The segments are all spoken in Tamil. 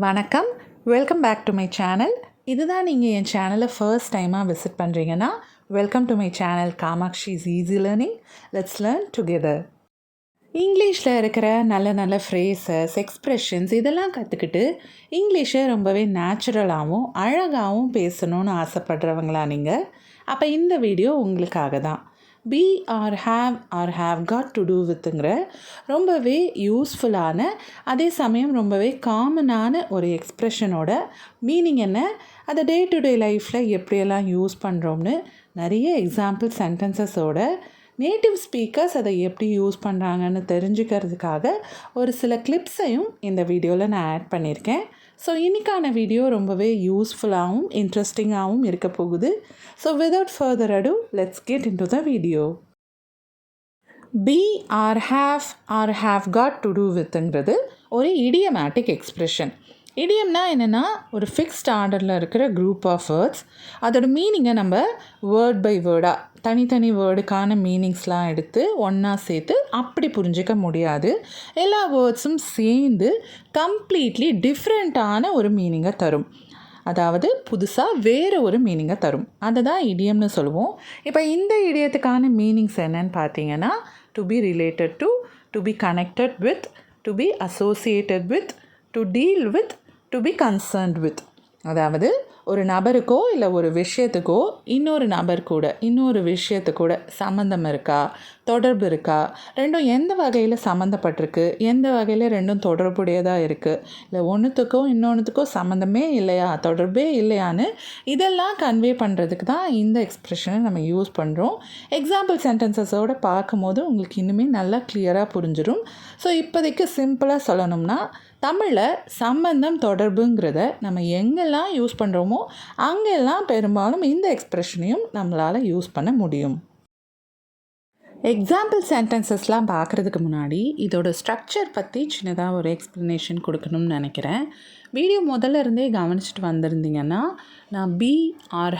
வணக்கம், welcome back to my channel. இதுதான் நீங்கள் என் சேனலை ஃபர்ஸ்ட் டைமாக விசிட் பண்ணுறீங்கன்னா, welcome to my channel Kamakshi's easy learning. Let's learn together. இங்கிலீஷில் இருக்கிற நல்ல நல்ல ஃப்ரேசஸ், எக்ஸ்ப்ரெஷன்ஸ் இதெல்லாம் கற்றுக்கிட்டு இங்கிலீஷை ரொம்பவே நேச்சுரலாகவும் அழகாகவும் பேசணும்னு ஆசைப்படுறவங்களா நீங்கள்? அப்போ இந்த வீடியோ உங்களுக்காக தான். Be or have got to do வித்துங்கிற ரொம்பவே யூஸ்ஃபுல்லான, அதே சமயம் ரொம்பவே காமனான ஒரு எக்ஸ்ப்ரெஷனோட மீனிங் என்ன, அதை டே டு டே லைஃப்பில் எப்படியெல்லாம் யூஸ் பண்ணுறோம்னு நிறைய எக்ஸாம்பிள் சென்டென்சஸோட நேட்டிவ் ஸ்பீக்கர்ஸ் அதை எப்படி யூஸ் பண்ணுறாங்கன்னு தெரிஞ்சுக்கிறதுக்காக ஒரு சில கிளிப்ஸையும் இந்த வீடியோவில் நான் ஆட் பண்ணியிருக்கேன். ஸோ இன்றைக்கான வீடியோ ரொம்பவே யூஸ்ஃபுல்லாகவும் இன்ட்ரெஸ்டிங்காகவும் இருக்க போகுது. So without further ado let's get into the video வீடியோ. Be or have got to do வித்துங்கிறது ஒரு இடியமேட்டிக் எக்ஸ்ப்ரெஷன். இடியம்னா என்னென்னா, ஒரு ஃபிக்ஸ்ட் ஆர்டரில் இருக்கிற குரூப் ஆஃப் வேர்ட்ஸ். அதோட மீனிங்கை நம்ம வேர்ட் பை வேர்டாக தனித்தனி வேர்டுக்கான மீனிங்ஸ்லாம் எடுத்து ஒன்றா சேர்த்து அப்படி புரிஞ்சிக்க முடியாது. எல்லா வேர்ட்ஸும் சேர்ந்து கம்ப்ளீட்லி டிஃப்ரெண்ட்டான ஒரு மீனிங்கை தரும். அதாவது புதுசாக வேறு ஒரு மீனிங்கை தரும். அதை தான் இடியம்னு சொல்லுவோம். இப்போ இந்த இடியத்துக்கான மீனிங்ஸ் என்னன்னு பார்த்தீங்கன்னா, to be related to be connected with, to be associated with, to deal with, to be concerned with. அதாவது ஒரு நபருக்கோ இல்லை ஒரு விஷயத்துக்கோ இன்னொரு நபர் கூட இன்னொரு விஷயத்து கூட சம்மந்தம் இருக்கா, தொடர்பு இருக்கா, ரெண்டும் எந்த வகையில் சம்மந்தப்பட்டிருக்கு, எந்த வகையில் ரெண்டும் தொடர்புடையதாக இருக்குது, இல்லை ஒன்றுத்துக்கோ இன்னொன்றுத்துக்கோ சம்மந்தமே இல்லையா, தொடர்பே இல்லையான்னு இதெல்லாம் கன்வே பண்ணுறதுக்கு தான் இந்த எக்ஸ்ப்ரெஷனை நம்ம யூஸ் பண்ணுறோம். எக்ஸாம்பிள் சென்டென்சஸோடு பார்க்கும்போது உங்களுக்கு இன்னுமே நல்லா கிளியராக புரிஞ்சிடும். ஸோ இப்போதைக்கு சிம்பிளாக சொல்லணும்னா, தமிழில் சம்பந்தம் தொடர்புங்கிறத நம்ம எங்கெல்லாம் யூஸ் பண்ணுறோமோ அங்கெல்லாம் பெரும்பாலும் இந்த எக்ஸ்ப்ரெஷனையும் நம்மளால் யூஸ் பண்ண முடியும். எக்ஸாம்பிள் சென்டென்சஸ்லாம் பார்க்குறதுக்கு முன்னாடி இதோட ஸ்ட்ரக்சர் பற்றி சின்னதாக ஒரு எக்ஸ்ப்ளனேஷன் கொடுக்கணும்னு நினைக்கிறேன். வீடியோ முதல்ல இருந்தே கவனிச்சுட்டு வந்திருந்தீங்கன்னா, நான் be or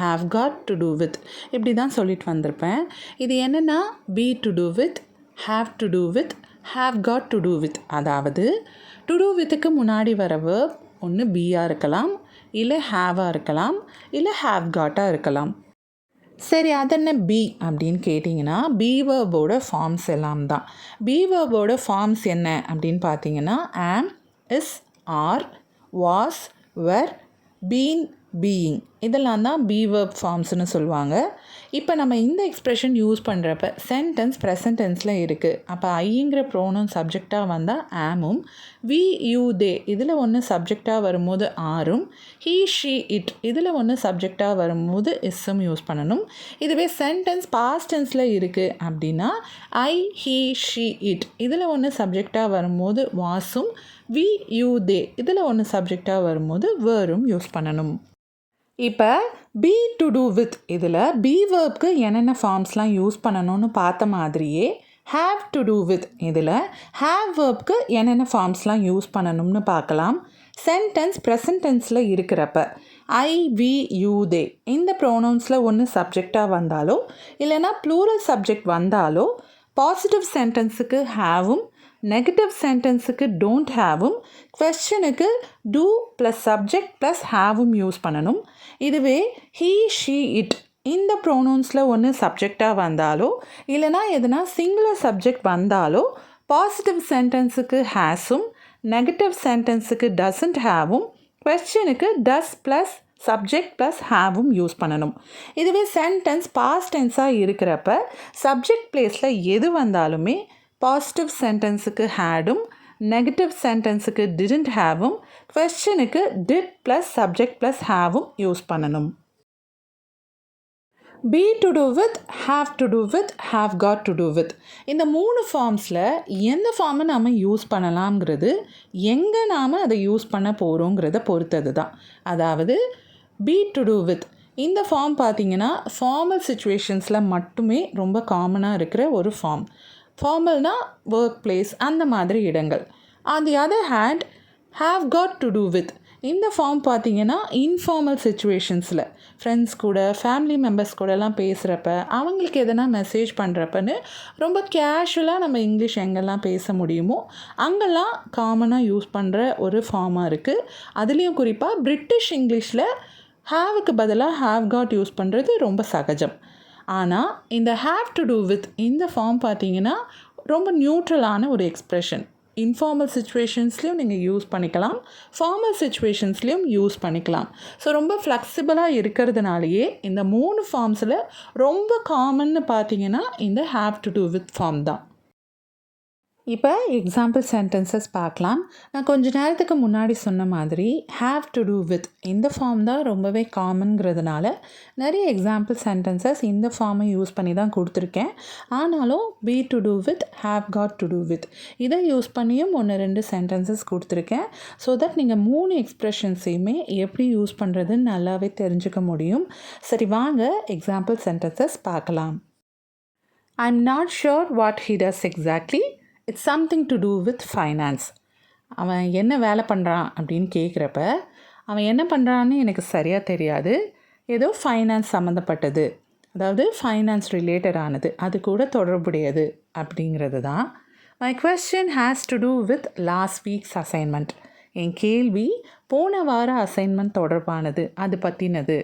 have got to do with இப்படி தான் சொல்லிட்டு வந்திருப்பேன். இது என்னென்னா, be to do with, have to do with, have got to do with. அதாவது டு டூ வித்துக்கு முன்னாடி வர வேர்ப் ஒன்று பியாக இருக்கலாம், இல்லை ஹாவாக இருக்கலாம், இல்லை ஹாவ் காட்டாக இருக்கலாம். சரி, அது என்ன பி அப்படின்னு கேட்டிங்கன்னா, பி வேர்போட ஃபார்ம்ஸ் எல்லாம் தான். பி வேர்போட ஃபார்ம்ஸ் என்ன அப்படின்னு பார்த்தீங்கன்னா, am, is, are, was, were, been, being இதெல்லாம் தான் பி வேர்ப் ஃபார்ம்ஸ்னு சொல்லுவாங்க. இப்போ நம்ம இந்த எக்ஸ்ப்ரெஷன் யூஸ் பண்ணுறப்ப சென்டென்ஸ் ப்ரெசன்ட் டென்ஸில் இருக்குது. அப்போ ஐங்கிற ப்ரோனவுன் சப்ஜெக்டாக வந்தால் ஆமும், வி, யூ, தே இதில் ஒன்று சப்ஜெக்டாக வரும்போது ஆரும், ஹீ, ஷீ, இட் இதில் ஒன்று சப்ஜெக்டாக வரும்போது இஸ்ஸும் யூஸ் பண்ணணும். இதுவே சென்டென்ஸ் பாஸ்ட் டென்ஸில் இருக்குது அப்படின்னா ஐ, ஹீ, ஷீ, இட் இதில் ஒன்று சப்ஜெக்டாக வரும்போது வாஸும், வி, யூ, தே இதில் ஒன்று சப்ஜெக்டாக வரும்போது வேரும் யூஸ் பண்ணணும். இப்போ பி டு டூ வித் இதில் பி வேர்ப்க்கு என்னென்ன ஃபார்ம்ஸ்லாம் யூஸ் பண்ணணும்னு பார்த்த மாதிரியே ஹாவ் டு டூ வித் இதில் ஹாவ் வேர்ப்க்கு என்னென்ன ஃபார்ம்ஸ்லாம் யூஸ் பண்ணணும்னு பார்க்கலாம். சென்டென்ஸ் ப்ரெசன்ட் டென்ஸில் இருக்கிறப்ப ஐ, வி, யூ, தே இந்த ப்ரோனவுன்ஸில் ஒன்று சப்ஜெக்டாக வந்தாலோ இல்லைனா ப்ளூரல் சப்ஜெக்ட் வந்தாலோ பாசிட்டிவ் சென்டென்ஸுக்கு ஹாவும், நெகட்டிவ் சென்டென்ஸுக்கு டோன்ட் ஹாவும், குவெஸ்சனுக்கு டூ ப்ளஸ் சப்ஜெக்ட் ப்ளஸ் ஹாவும் யூஸ் பண்ணணும். இதுவே ஹீ, ஷீ, இட் இந்த ப்ரோனவுன்ஸில் ஒன்று சப்ஜெக்டாக வந்தாலோ இல்லைனா எதுனா சிங்குலர் சப்ஜெக்ட் வந்தாலோ பாசிட்டிவ் சென்டென்ஸுக்கு ஹேஸும், நெகட்டிவ் சென்டென்ஸுக்கு டசன்ட் ஹாவும், குவெஸ்சனுக்கு டஸ் ப்ளஸ் சப்ஜெக்ட் ப்ளஸ் ஹாவும் யூஸ் பண்ணணும். இதுவே சென்டென்ஸ் பாஸ்ட் டென்ஸாக இருக்கிறப்ப சப்ஜெக்ட் பிளேஸில் எது வந்தாலுமே பாசிட்டிவ் சென்டென்ஸுக்கு ஹேடும், நெகட்டிவ் சென்டென்ஸுக்கு டிடன்ட் ஹாவும், குவெஸ்சனுக்கு டிட் ப்ளஸ் சப்ஜெக்ட் ப்ளஸ் ஹாவும் யூஸ் பண்ணணும். Be to do with, have to do with, have got to do with இந்த 3 ஃபார்ம்ஸில் எந்த ஃபார்மை நாம் யூஸ் பண்ணலாம்ங்கிறது எங்கே நாம் அதை யூஸ் பண்ண போகிறோங்கிறத பொறுத்தது தான். அதாவது பி டு டூ வித் இந்த ஃபார்ம் பார்த்திங்கன்னா ஃபார்மல் சுச்சுவேஷன்ஸில் மட்டுமே ரொம்ப காமனாக இருக்கிற ஒரு ஃபார்ம். ஃபார்மல்னா ஒர்க் பிளேஸ் அந்த மாதிரி இடங்கள். On the other hand have got to do with இந்த ஃபார்ம் பார்த்திங்கன்னா இன்ஃபார்மல் சுச்சுவேஷன்ஸில் ஃப்ரெண்ட்ஸ் கூட ஃபேமிலி மெம்பர்ஸ் கூடலாம் பேசுகிறப்ப அவங்களுக்கு எதனா மெசேஜ் பண்ணுறப்பன்னு ரொம்ப கேஷுவலாக நம்ம இங்கிலீஷ் எங்கெல்லாம் பேச முடியுமோ அங்கெல்லாம் காமனாக யூஸ் பண்ணுற ஒரு ஃபார்மாக இருக்குது. அதுலேயும் குறிப்பாக பிரிட்டிஷ் இங்கிலீஷில் ஹாவுக்கு பதிலாக ஹாவ் காட் யூஸ் பண்ணுறது ரொம்ப சகஜம். ஆனால் இந்த ஹாவ் டு டூ வித் இந்த ஃபார்ம் பார்த்திங்கன்னா ரொம்ப நியூட்ரலான ஒரு எக்ஸ்ப்ரெஷன். இன்ஃபார்மல் சுச்சுவேஷன்ஸ்லேயும் நீங்கள் யூஸ் பண்ணிக்கலாம், ஃபார்மல் சுச்சுவேஷன்ஸ்லேயும் யூஸ் பண்ணிக்கலாம். ஸோ ரொம்ப ஃப்ளெக்சிபிளாக இருக்கிறதுனாலேயே இந்த 3 ஃபார்ம்ஸில் ரொம்ப காமன்னு பார்த்தீங்கன்னா இந்த have to do with form தான். இப்போ எக்ஸாம்பிள் சென்டென்சஸ் பார்க்கலாம். நான் கொஞ்ச நேரத்துக்கு முன்னாடி சொன்ன மாதிரி ஹாவ் டு டூ வித் இந்த ஃபார்ம் தான் ரொம்பவே காமன்கிறதுனால நிறைய எக்ஸாம்பிள் சென்டென்சஸ் இந்த ஃபார்மை யூஸ் பண்ணி தான் கொடுத்துருக்கேன். ஆனாலும் be to do with, have got to do with இதை யூஸ் பண்ணியும் 1-2 சென்டென்சஸ் கொடுத்துருக்கேன். ஸோ தட் நீங்கள் 3 எக்ஸ்ப்ரெஷன்ஸையுமே எப்படி யூஸ் பண்ணுறதுன்னு நல்லாவே தெரிஞ்சுக்க முடியும். சரி, வாங்க எக்ஸாம்பிள் சென்டென்சஸ் பார்க்கலாம். I am not sure what he does exactly. It's something to do with finance. அவன் என்ன வேலை பண்ணுறான் அப்படின்னு கேட்குறப்ப அவன் என்ன பண்ணுறான்னு எனக்கு சரியாக தெரியாது, ஏதோ ஃபைனான்ஸ் சம்மந்தப்பட்டது, அதாவது ஃபைனான்ஸ் ரிலேட்டடானது, அது கூட தொடர்புடையது அப்படிங்கிறது தான். My question has to do with last weeks assignment. என் கேள்வி போன வார அசைன்மெண்ட் தொடர்பானது, அது பற்றினது.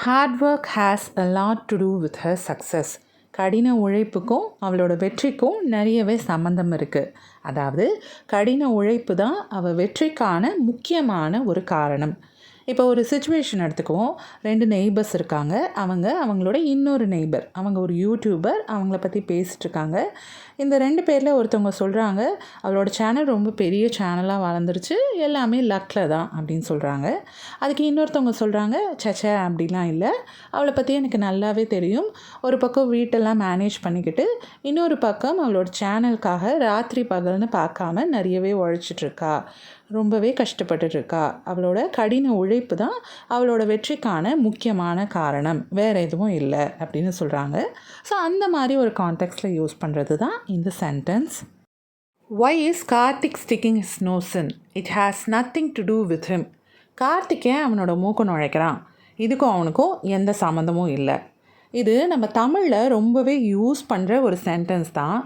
Hard work has a lot to do with her success. கடின உழைப்புக்கும் அவளோட வெற்றிக்கும் நிறையவே சம்மந்தம் இருக்குது. அதாவது கடின உழைப்பு தான் அவள் வெற்றிக்கான முக்கியமான ஒரு காரணம். இப்போ ஒரு சுச்சுவேஷன் எடுத்துக்குவோம். 2 நெய்பர்ஸ் இருக்காங்க. அவங்களோட இன்னொரு நெய்பர், அவங்க ஒரு யூடியூபர், அவங்கள பற்றி பேசிகிட்ருக்காங்க. இந்த 2 பேரில் ஒருத்தவங்க சொல்கிறாங்க, அவளோட சேனல் ரொம்ப பெரிய சேனலாக வளர்ந்துருச்சு, எல்லாமே லக்கில் தான் அப்படின்னு சொல்கிறாங்க. அதுக்கு இன்னொருத்தவங்க சொல்கிறாங்க, சச்சே அப்படிலாம் இல்லை, அவளை பற்றி எனக்கு நல்லாவே தெரியும், ஒரு பக்கம் வீட்டெல்லாம் மேனேஜ் பண்ணிக்கிட்டு இன்னொரு பக்கம் அவளோட சேனலுக்காக ராத்திரி பகல்னு பார்க்காம நிறையவே உழைச்சிட்ருக்கா, ரொம்பவே கஷ்டப்பட்டுருக்கா, அவளோட கடின உழைப்பு தான் அவளோட வெற்றிக்கான முக்கியமான காரணம், வேறு எதுவும் இல்லை அப்படின்னு சொல்கிறாங்க. ஸோ அந்த மாதிரி ஒரு கான்டெக்ஸ்டில் யூஸ் பண்ணுறது தான் இந்த sentence. Why is Karthik sticking his nose in? It has nothing to do with him. கார்த்திகே அவனோட மூக்கு நுழைக்கிறான், இதுக்கும் அவனுக்கும் எந்த சம்மந்தமும் இல்லை. இது நம்ம தமிழில் ரொம்பவே யூஸ் பண்ணுற ஒரு சென்டென்ஸ் தான்.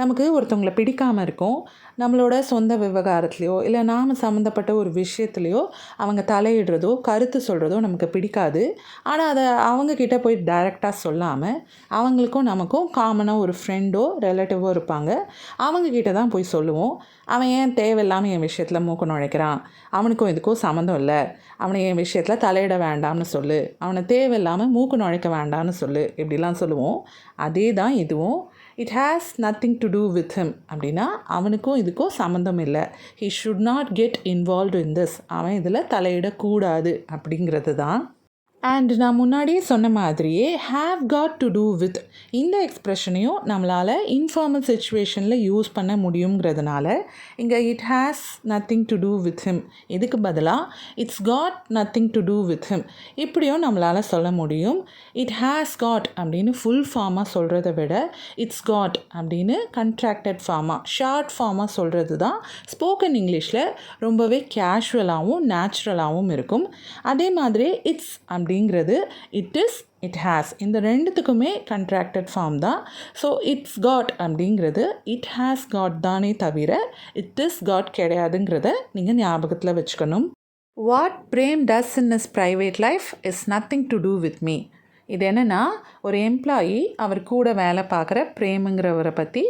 நமக்கு ஒருத்தவங்களை பிடிக்காமல் இருக்கும், நம்மளோட சொந்த விவகாரத்துலையோ இல்லை நாம் சம்மந்தப்பட்ட ஒரு விஷயத்துலையோ அவங்க தலையிடுறதோ கருத்து சொல்கிறதோ நமக்கு பிடிக்காது. ஆனால் அதை அவங்கக்கிட்ட போய் டைரெக்டாக சொல்லாமல் அவங்களுக்கும் நமக்கும் காமனாக ஒரு ஃப்ரெண்டோ ரிலேட்டிவோ இருப்பாங்க, அவங்கக்கிட்ட தான் போய் சொல்லுவோம். அவன் ஏன் தேவையில்லாமல் என் விஷயத்தில் மூக்கு நுழைக்கிறான், அவனுக்கும் இதுக்கும் சம்மந்தம் இல்லை, அவனை என் விஷயத்தில் தலையிட வேண்டாம்னு சொல்லு, அவனை தேவையில்லாமல் மூக்கு நுழைக்க வேண்டாம்னு சொல்லு, இப்படிலாம் சொல்லுவோம். அதே தான் இதுவும். It has nothing to do with him அப்படின்னா அவனுக்கும் இதுக்கும் சம்மந்தம் இல்லை, he should not get involved in this, அவன் இதில் தலையிடக்கூடாது அப்படிங்கிறது தான். அண்ட் நான் முன்னாடியே சொன்ன மாதிரியே have got to do with இந்த எக்ஸ்ப்ரெஷனையும் நம்மளால் இன்ஃபார்மல் சுச்சுவேஷனில் யூஸ் பண்ண முடியுங்கிறதுனால இங்கே it has nothing to do with him இதுக்கு பதிலாக it's got nothing to do with him இப்படியும் நம்மளால் சொல்ல முடியும். இட் ஹேஸ் காட் அப்படின்னு ஃபுல் ஃபார்மாக சொல்கிறத விட இட்ஸ் காட் அப்படின்னு கண்ட்ராக்டட் ஃபார்மாக ஷார்ட் ஃபார்மாக சொல்கிறது தான் ஸ்போக்கன் இங்கிலீஷில் ரொம்பவே கேஷுவலாகவும் நேச்சுரலாகவும் இருக்கும். அதே மாதிரி இட்ஸ் அப்படிங்கிறது இட் இஸ், இட் ஹேஸ் இந்த ரெண்டுத்துக்குமே கண்ட்ராக்டட் ஃபார்ம் தான். ஸோ இட்ஸ் காட் அப்படிங்கிறது இட் ஹேஸ் காட் தானே தவிர இட் இஸ் காட் கிடையாதுங்கிறத நீங்கள் ஞாபகத்தில் வச்சுக்கணும். What Prem does in his private life is nothing to do with me. இது என்னென்னா, ஒரு எம்ப்ளாயி அவர் கூட வேலை பார்க்குற பிரேமுங்கிறவரை பற்றி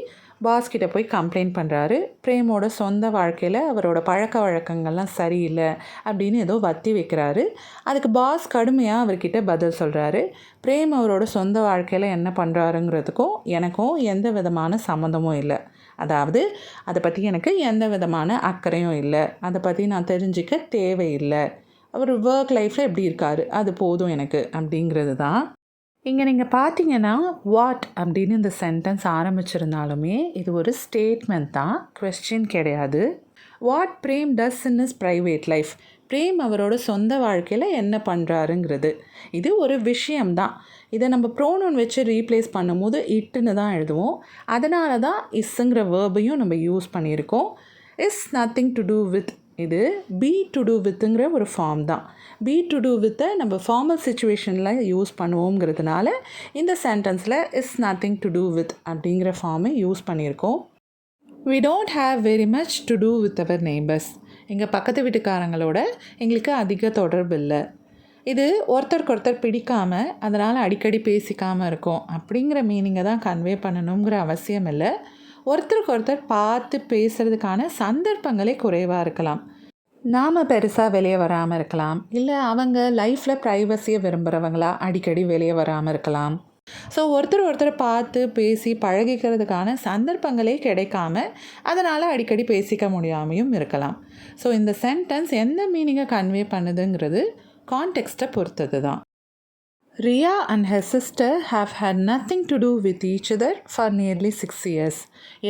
பாஸ்கிட்ட போய் கம்ப்ளைண்ட் பண்ணுறாரு. பிரேமோட சொந்த வாழ்க்கையில் அவரோட பழக்க வழக்கங்கள்லாம் சரியில்லை அப்படின்னு ஏதோ வத்தி வைக்கிறாரு. அதுக்கு பாஸ் கடுமையாக அவர்கிட்ட பதில் சொல்கிறாரு. பிரேம் அவரோட சொந்த வாழ்க்கையில் என்ன பண்ணுறாருங்கிறதுக்கும் எனக்கும் எந்த விதமான சம்மந்தமும் இல்லை, அதாவது அதை பற்றி எனக்கு எந்த விதமான அக்கறையும் இல்லை, அதை பற்றி நான் தெரிஞ்சிக்க தேவையில்லை, அவர் ஒர்க் லைஃப்பில் எப்படி இருக்கார் அது போதும் எனக்கு அப்படிங்கிறது தான். இங்கே நீங்கள் பார்த்தீங்கன்னா வாட் அப்படின்னு இந்த சென்டென்ஸ் ஆரம்பிச்சிருந்தாலுமே இது ஒரு ஸ்டேட்மெண்ட் தான், கொஸ்டின் கிடையாது. What Prem does in his private life, Prem அவரோட சொந்த வாழ்க்கையில் என்ன பண்ணுறாருங்கிறது இது ஒரு விஷயம்தான். இதை நம்ம ப்ரோனவுன் வச்சு ரீப்ளேஸ் பண்ணும்போது இட்டுன்னு தான் எழுதுவோம். அதனால தான் இஸ்ஸுங்கிற வேர்பையும் நம்ம யூஸ் பண்ணியிருக்கோம். Is nothing to do with இது பி டு டூ வித்துங்கிற ஒரு ஃபார்ம் தான். பி டு டூ வித்தை நம்ம ஃபார்மல் சுச்சுவேஷனில் யூஸ் பண்ணுவோங்கிறதுனால இந்த சென்டென்ஸில் is nothing to do with அப்படிங்கிற ஃபார்மை யூஸ் பண்ணியிருக்கோம். We don't have very much to do with our neighbors. எங்கள் பக்கத்து வீட்டுக்காரங்களோட எங்களுக்கு அதிக தொடர்பு இல்லை. இது ஒருத்தருக்கு ஒருத்தர் பிடிக்காமல் அதனால் அடிக்கடி பேசிக்காமல் இருக்கும் அப்படிங்கிற மீனிங்கை தான் கன்வே பண்ணணுங்கிற அவசியம் இல்லை. ஒருத்தருக்கு ஒருத்தர் பார்த்து பேசுகிறதுக்கான சந்தர்ப்பங்களே குறைவாக இருக்கலாம். நாம் பெருசாக வெளியே வராமல் இருக்கலாம், இல்லை அவங்க லைஃப்பில் ப்ரைவசியை விரும்புகிறவங்களா அடிக்கடி வெளியே வராமல் இருக்கலாம். ஸோ ஒருத்தர் பார்த்து பேசி பழகிக்கிறதுக்கான சந்தர்ப்பங்களே கிடைக்காம அதனால் அடிக்கடி பேசிக்க முடியாமையும் இருக்கலாம். ஸோ இந்த சென்டென்ஸ் எந்த மீனிங்கை கன்வே பண்ணுதுங்கிறது கான்டெக்ஸ்ட்டை பொறுத்தது தான். Ria and her sister have had nothing to do with each other for nearly 6 years.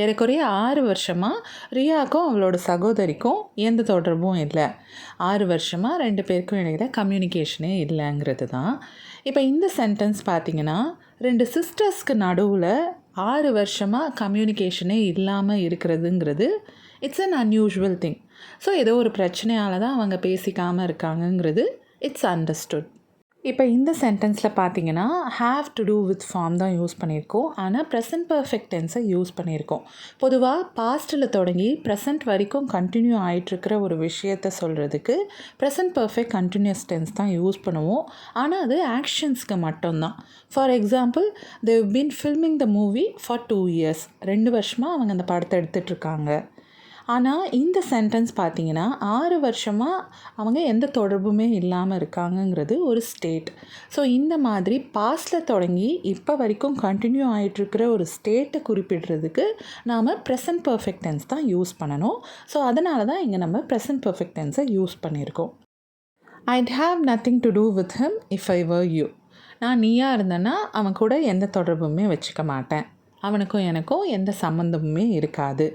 ஏறக்குறைய 6 வருஷமாக ரியாவுக்கும் அவளோட சகோதரிக்கும் எந்த தொடர்பும் இல்லை. 6 வருஷமாக 2 பேருக்கும் இடையில கம்யூனிகேஷனே இல்லைங்கிறது தான். இப்போ இந்த சென்டென்ஸ் பார்த்திங்கன்னா 2 சிஸ்டர்ஸ்க்கு நடுவில் 6 வருஷமாக கம்யூனிகேஷனே இல்லாமல் இருக்கிறதுங்கிறது it's an unusual thing. So ஏதோ ஒரு பிரச்சனையால் தான் அவங்க பேசிக்காமல் இருக்காங்கங்கிறது இட்ஸ் அண்டர்ஸ்டுட். இப்போ இந்த சென்டென்ஸில் பார்த்தீங்கன்னா have to do with form தான் யூஸ் பண்ணியிருக்கோம். ஆனால் ப்ரெசன்ட் பர்ஃபெக்ட் டென்ஸை யூஸ் பண்ணியிருக்கோம். பொதுவாக பாஸ்ட்டில் தொடங்கி ப்ரெசன்ட் வரைக்கும் கண்டினியூ ஆகிட்டுருக்கிற ஒரு விஷயத்தை சொல்கிறதுக்கு ப்ரெசன்ட் பர்ஃபெக்ட் கண்டினியூஸ் டென்ஸ் தான் யூஸ் பண்ணுவோம். ஆனால் அது ஆக்ஷன்ஸ்க்கு மட்டும்தான். For example, they've been filming the movie for 2 years. 2 வருஷமாக அவங்க அந்த படத்தை எடுத்துகிட்ருக்காங்க. ஆனால் இந்த சென்டென்ஸ் பார்த்திங்கன்னா 6 வருஷமாக அவங்க எந்த தொடர்புமே இல்லாமல் இருக்காங்கங்கிறது ஒரு ஸ்டேட். ஸோ இந்த மாதிரி பாஸ்டில் தொடங்கி இப்போ வரைக்கும் கண்டினியூ ஆகிட்டுருக்கிற ஒரு ஸ்டேட்டை குறிப்பிடுறதுக்கு நாம் ப்ரெசன்ட் பர்ஃபெக்ட் டென்ஸ் தான் யூஸ் பண்ணணும். ஸோ அதனால தான் இங்கே நம்ம ப்ரெசன்ட் பர்ஃபெக்ட் டென்ஸை யூஸ் பண்ணியிருக்கோம். I'd have nothing to do with him if I were you. நான் நீயா இருந்தேன்னா அவன் கூட எந்த தொடர்புமே வச்சுக்க மாட்டேன். அவனுக்கும் எனக்கும் எந்த சம்மந்தமுமே இருக்காது.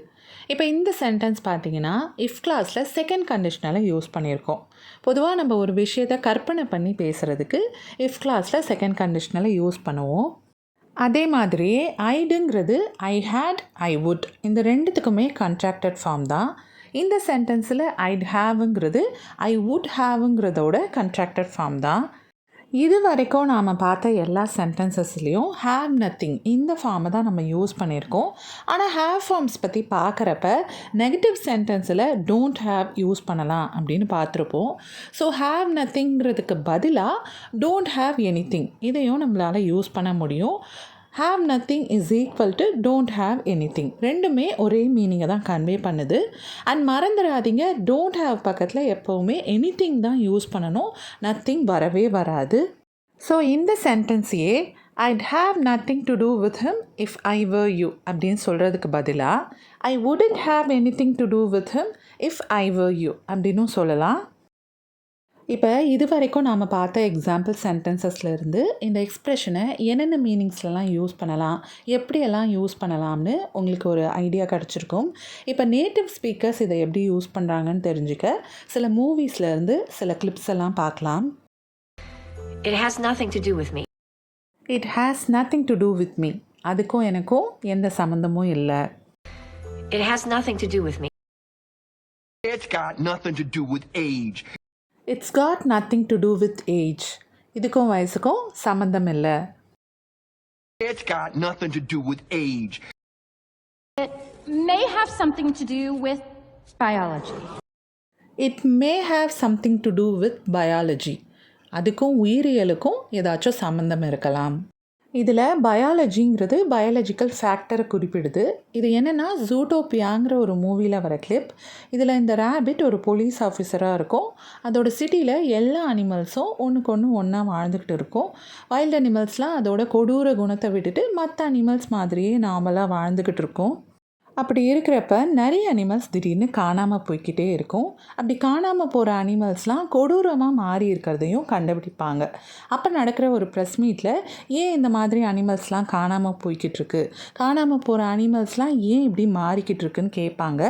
இப்போ இந்த சென்டென்ஸ் பார்த்திங்கன்னா இஃப் கிளாஸில் செகண்ட் கண்டிஷனலை யூஸ் பண்ணியிருக்கோம். பொதுவாக நம்ம ஒரு விஷயத்தை கற்பனை பண்ணி பேசுகிறதுக்கு இஃப் கிளாஸில் செகண்ட் கண்டிஷனலை யூஸ் பண்ணுவோம். அதே மாதிரியே ஐடுங்கிறது ஐ ஹேட், ஐ வுட், இந்த ரெண்டுத்துக்குமே கண்ட்ராக்டட் ஃபார்ம் தான். இந்த சென்டென்ஸில் ஐட் ஹாவுங்கிறது ஐ வுட் ஹாவுங்கிறதோட கண்ட்ராக்டட் ஃபார்ம் தான். இது வரைக்கும் நாம் பார்த்த எல்லா சென்டென்சஸ்லேயும் ஹேவ் நத்திங் இந்த ஃபார்மை தான் நம்ம யூஸ் பண்ணியிருக்கோம். ஆனால் ஹேவ் ஃபார்ம்ஸ் பற்றி பார்க்குறப்ப நெகட்டிவ் சென்டென்ஸில் டோன்ட் ஹேவ் யூஸ் பண்ணலாம் அப்படின்னு பார்த்துருப்போம். ஸோ ஹேவ் நத்திங்கிறதுக்கு பதிலாக டோன்ட் ஹேவ் எனிதிங் இதையும் நம்மளால் யூஸ் பண்ண முடியும். Have nothing is equal to don't have anything. ரெண்டுமே ஒரே மீனிங்கை தான் கன்வே பண்ணுது. அண்ட் மறந்துடாதீங்க, டோன்ட் ஹாவ் பக்கத்தில் எப்போவுமே எனிதிங் தான் யூஸ் பண்ணணும், நத்திங் வரவே வராது. ஸோ இந்த சென்டென்ஸையே I'd have nothing to do with him if I were you அப்படின்னு சொல்கிறதுக்கு பதிலாக I wouldn't have anything to do with him if I were you அப்படின்னும் சொல்லலாம். இப்போ இது வரைக்கும் நாம் பார்த்த எக்ஸாம்பிள் சென்டென்சஸ்லேருந்து இந்த எக்ஸ்ப்ரெஷனை என்னென்ன மீனிங்ஸ்லாம் யூஸ் பண்ணலாம், எப்படியெல்லாம் யூஸ் பண்ணலாம்னு உங்களுக்கு ஒரு ஐடியா கிடச்சிருக்கும். இப்போ நேட்டிவ் ஸ்பீக்கர்ஸ் இதை எப்படி யூஸ் பண்ணுறாங்கன்னு தெரிஞ்சுக்க சில மூவிஸ்லேருந்து சில கிளிப்ஸ் எல்லாம் பார்க்கலாம். It has nothing to do with me. It has nothing to do with me. அதுக்கும் எனக்கும் எந்த சம்மந்தமும் இல்லை. It has nothing to do with me. It's got nothing to do with age. It's got nothing to do with age. இதுக்கும் வயசுக்கும் சம்மந்தம் இல்லை. It's got nothing to do with age. It may have something to do with biology. It may have something to do with biology. அதுக்கும் உயிரியலுக்கும் ஏதாச்சும் சம்மந்தம் இருக்கலாம். இதில் பயாலஜிங்கிறது பயாலஜிக்கல் ஃபேக்டரை குறிப்பிடுது. இது என்னென்னா ஜூட்டோப்பியாங்கிற ஒரு மூவியில் வர கிளிப். இதில் இந்த ரேபிட் ஒரு போலீஸ் ஆஃபீஸராக இருக்கும். அதோட சிட்டியில் எல்லா அனிமல்ஸும் ஒன்றுக்கு ஒன்றா வாழ்ந்துக்கிட்டு இருக்கும். வைல்டு அனிமல்ஸ்லாம் அதோட கொடூர குணத்தை விட்டுட்டு மற்ற அனிமல்ஸ் மாதிரியே நார்மலாக வாழ்ந்துக்கிட்டு இருக்கும். அப்படி இருக்கிறப்ப நிறைய அனிமல்ஸ் திடீர்னு காணாமல் போய்கிட்டே இருக்கும். அப்படி காணாமல் போகிற அனிமல்ஸ்லாம் கொடூரமாக மாறி இருக்கிறதையும் கண்டுபிடிப்பாங்க. அப்போ நடக்கிற ஒரு ப்ரெஸ் மீட்டில் ஏன் இந்த மாதிரி அனிமல்ஸ்லாம் காணாமல் போய்கிட்டுருக்கு, காணாமல் போகிற அனிமல்ஸ்லாம் ஏன் இப்படி மாறிக்கிட்டு இருக்குன்னு கேட்பாங்க.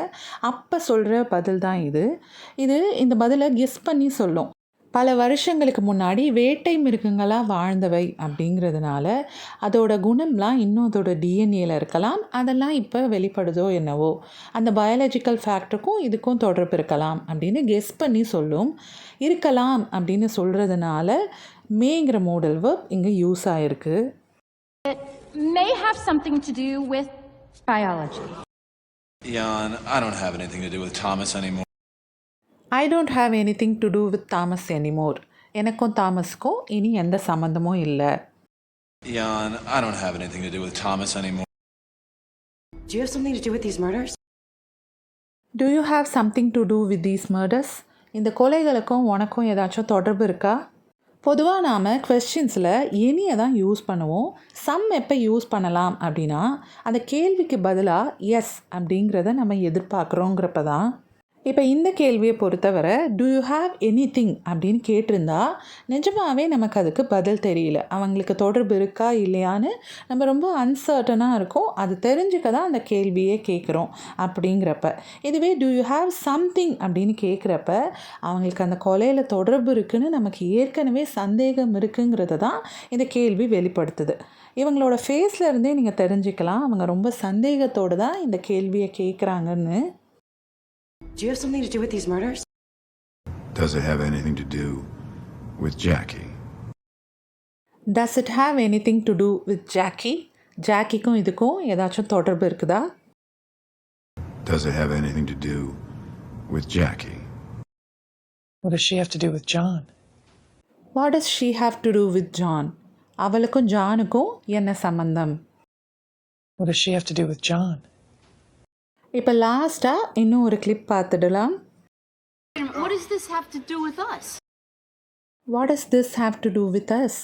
அப்போ சொல்கிற பதில் தான் இது. இந்த பதிலை கெஸ் பண்ணி சொல்லும். பல வருஷங்களுக்கு முன்னாடி வேட்டை மிருகங்களாக வாழ்ந்தவை அப்படிங்கிறதுனால அதோட குணம்லாம் இன்னும் அதோட டிஎன்ஏல இருக்கலாம். அதெல்லாம் இப்போ வெளிப்படுதோ என்னவோ. அந்த பயாலஜிக்கல் ஃபேக்டருக்கும் இதுக்கும் தொடர்பு இருக்கலாம் அப்படின்னு கெஸ் பண்ணி சொல்லும். இருக்கலாம் அப்படின்னு சொல்கிறதுனால மேங்கிற மோடல் வேர்ப் இங்கே யூஸ் ஆகிருக்கு. It may have something to do with biology. Jan, I don't have anything to do with Thomas anymore. I don't have anything to do with Thomas anymore. எனக்கும் தாமஸ்க்கும் இனி எந்த சம்மந்தமும் இல்லை. Jan, I don't have anything to do with Thomas anymore. Do you have something to do with these murders? Do you have something to do with these murders? இந்த கொலைகளுக்கும் உனக்கும் ஏதாச்சும் தொடர்பு இருக்கா? பொதுவாக நாம் கொஸ்டின்ஸில் எனியை தான் யூஸ் பண்ணுவோம். சம் எப்போ யூஸ் பண்ணலாம் அப்படின்னா அந்த கேள்விக்கு பதிலாக எஸ் அப்படிங்கிறத நம்ம எதிர்பார்க்குறோங்கிறப்ப தான். இப்போ இந்த கேள்வியை பொறுத்தவரை do you have anything அப்படின்னு கேட்டிருந்தா நிஜமாகவே நமக்கு அதுக்கு பதில் தெரியல. அவங்களுக்கு தொடர்பு இருக்கா இல்லையான்னு நம்ம ரொம்ப அன்சர்டனாக இருக்கும். அது தெரிஞ்சுக்க தான் அந்த கேள்வியே கேட்குறோம் அப்படிங்கிறப்ப. இதுவே do you have something அப்படின்னு கேட்குறப்ப அவங்களுக்கு அந்த கொலையில் தொடர்பு இருக்குதுன்னு நமக்கு ஏற்கனவே சந்தேகம் இருக்குங்கிறத தான் இந்த கேள்வி வெளிப்படுத்துது. இவங்களோட ஃபேஸில் இருந்தே நீங்கள் தெரிஞ்சுக்கலாம் அவங்க ரொம்ப சந்தேகத்தோடு தான் இந்த கேள்வியை கேட்குறாங்கன்னு. Do you have something to do with these murders? Does it have anything to do with Jackie? Does it have anything to do with Jackie? ஜாக்கிக்கும் இதுக்கும் ஏதாச்சும் தொடர்பு இருக்குதா? Does it have anything to do with Jackie? What does she have to do with John? What does she have to do with John? அவளுக்கும் ஜானுக்கும் என்ன சம்பந்தம்? What does she have to do with John? இப்போ லாஸ்ட்டாக இன்னும் ஒரு கிளிப் பார்த்துடலாம். What does this have to do with us? What does this have to do with us?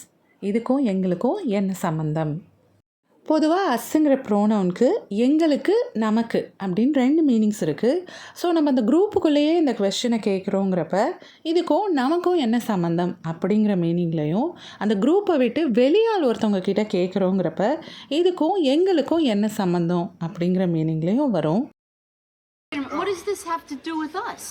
இதுக்கும் எங்களுக்கும் என்ன சம்பந்தம்? பொதுவாக அஸ்ஸுங்கிற ப்ரோனவுனுக்கு எங்களுக்கு நமக்கு அப்படின்னு 2 மீனிங்ஸ் இருக்குது. ஸோ நம்ம அந்த குரூப்புக்குள்ளேயே இந்த கொஸ்டினை கேட்குறோங்கிறப்ப இதுக்கும் நமக்கும் என்ன சம்மந்தம் அப்படிங்கிற மீனிங்லையும், அந்த குரூப்பை விட்டு வெளியால் ஒருத்தவங்க கிட்ட கேட்குறோங்கிறப்ப இதுக்கும் எங்களுக்கும் என்ன சம்மந்தம் அப்படிங்கிற மீனிங்லையும் வரும். What does this have to do with us?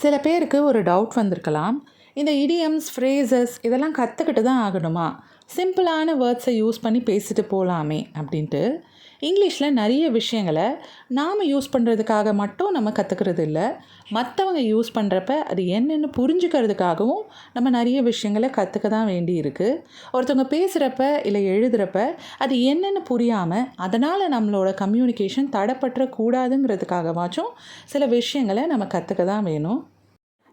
சில பேருக்கு ஒரு டவுட் வந்திருக்கலாம். இந்த idioms, phrases இதெல்லாம் கற்றுக்கிட்டு தான் ஆகணுமா? சிம்பிளான வேர்ட்ஸை யூஸ் பண்ணி பேசிட்டு போகலாமே அப்படின்ட்டு. இங்கிலீஷில் நிறைய விஷயங்களை நாம் யூஸ் பண்ணுறதுக்காக மட்டும் நம்ம கற்றுக்கிறது இல்லை. மற்றவங்க யூஸ் பண்ணுறப்ப அது என்னென்னு புரிஞ்சுக்கிறதுக்காகவும் நம்ம நிறைய விஷயங்களை கற்றுக்க தான் வேண்டி இருக்குது. ஒருத்தவங்க பேசுகிறப்ப இல்லை எழுதுகிறப்ப அது என்னென்னு புரியாமல் அதனால் நம்மளோட கம்யூனிகேஷன் தடைப்பற்றக்கூடாதுங்கிறதுக்காகவாச்சும் சில விஷயங்களை நம்ம கற்றுக்க தான் வேணும்.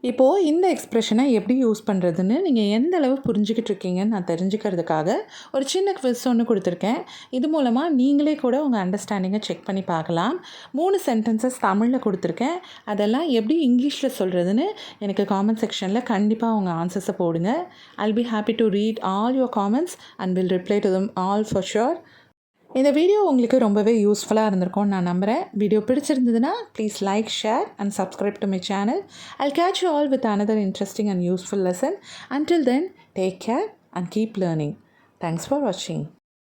இப்போது இந்த எக்ஸ்ப்ரெஷனை எப்படி யூஸ் பண்ணுறதுன்னு நீங்கள் எந்த அளவு புரிஞ்சுக்கிட்டு இருக்கீங்கன்னு நான் தெரிஞ்சுக்கிறதுக்காக ஒரு சின்ன குவிஸ் ஒன்று கொடுத்துருக்கேன். இது மூலமாக நீங்களே கூட உங்கள் அண்டர்ஸ்டாண்டிங்கை செக் பண்ணி பார்க்கலாம். 3 சென்டென்சஸ் தமிழில் கொடுத்துருக்கேன். அதெல்லாம் எப்படி இங்கிலீஷில் சொல்கிறதுன்னு எனக்கு காமெண்ட் செக்ஷனில் கண்டிப்பாக உங்கள் ஆன்சர்ஸை போடுங்க. I'll be happy to read all your comments and will reply to them all for sure. இந்த வீடியோ உங்களுக்கு ரொம்பவே யூஸ்ஃபுல்லாக இருந்திருக்கும்னு நான் நம்புகிறேன். வீடியோ பிடிச்சிருந்ததுன்னா please like, share and subscribe to my channel. I'll catch you all with another interesting and useful lesson. Until then, take care and keep learning. Thanks for watching.